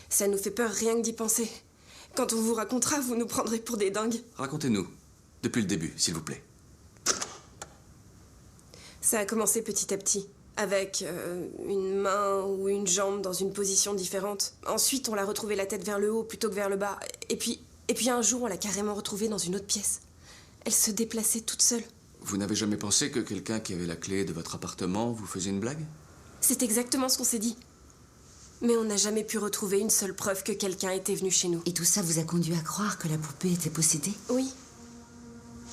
Ça nous fait peur rien que d'y penser. Quand on vous racontera, vous nous prendrez pour des dingues. Racontez-nous, depuis le début, s'il vous plaît. Ça a commencé petit à petit, avec une main ou une jambe dans une position différente. Ensuite, on l'a retrouvée la tête vers le haut plutôt que vers le bas. Et puis un jour, on l'a carrément retrouvée dans une autre pièce. Elle se déplaçait toute seule. Vous n'avez jamais pensé que quelqu'un qui avait la clé de votre appartement vous faisait une blague? C'est exactement ce qu'on s'est dit. Mais on n'a jamais pu retrouver une seule preuve que quelqu'un était venu chez nous. Et tout ça vous a conduit à croire que la poupée était possédée? Oui.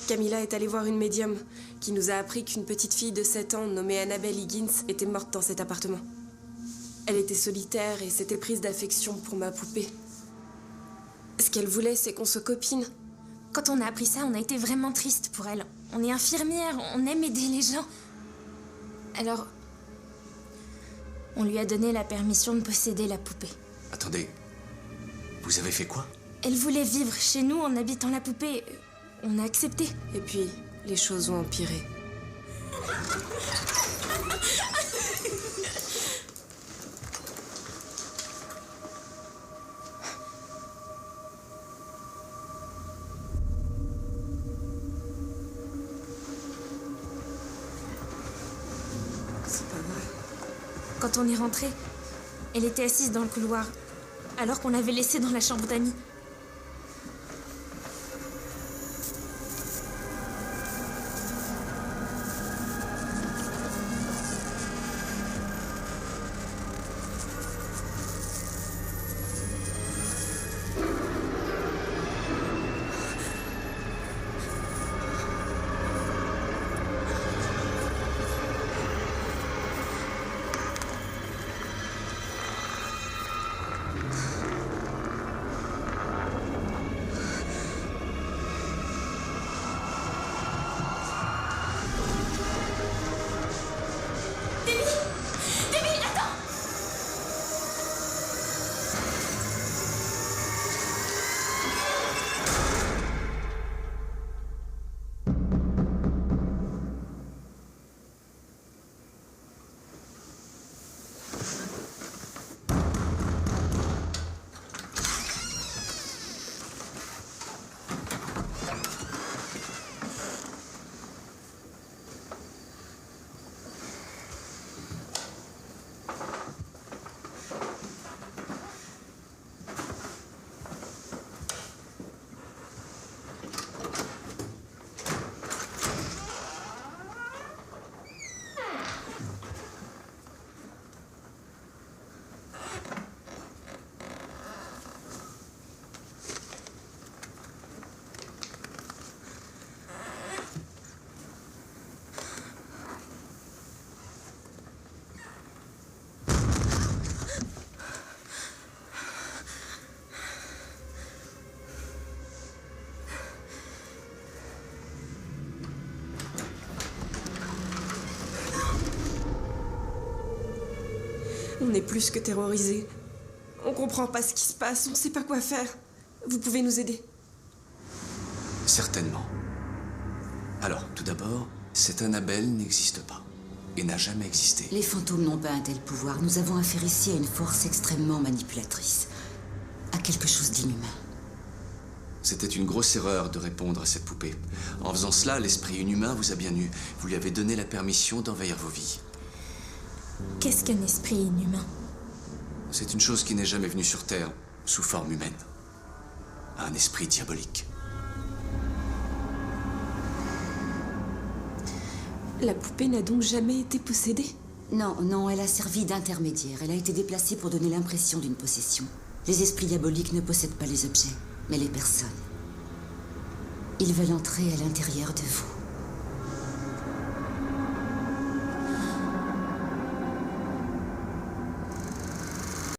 Camilla est allée voir une médium qui nous a appris qu'une petite fille de 7 ans nommée Annabelle Higgins était morte dans cet appartement. Elle était solitaire et s'était prise d'affection pour ma poupée. Ce qu'elle voulait, c'est qu'on se copine. Quand on a appris ça, on a été vraiment triste pour elle. On est infirmière, on aime aider les gens. Alors, on lui a donné la permission de posséder la poupée. Attendez, vous avez fait quoi? Elle voulait vivre chez nous en habitant la poupée. On a accepté. Et puis, les choses ont empiré. C'est pas vrai. Quand on est rentré, elle était assise dans le couloir, alors qu'on l'avait laissée dans la chambre d'amis. On est plus que terrorisés. On comprend pas ce qui se passe, on sait pas quoi faire. Vous pouvez nous aider? Certainement. Alors, tout d'abord, cette Annabelle n'existe pas. Et n'a jamais existé. Les fantômes n'ont pas un tel pouvoir. Nous avons affaire ici à une force extrêmement manipulatrice. À quelque chose d'inhumain. C'était une grosse erreur de répondre à cette poupée. En faisant cela, l'esprit inhumain vous a bien eu. Vous lui avez donné la permission d'envahir vos vies. Qu'est-ce qu'un esprit inhumain? C'est une chose qui n'est jamais venue sur Terre sous forme humaine. Un esprit diabolique. La poupée n'a donc jamais été possédée? Non, non, elle a servi d'intermédiaire. Elle a été déplacée pour donner l'impression d'une possession. Les esprits diaboliques ne possèdent pas les objets, mais les personnes. Ils veulent entrer à l'intérieur de vous.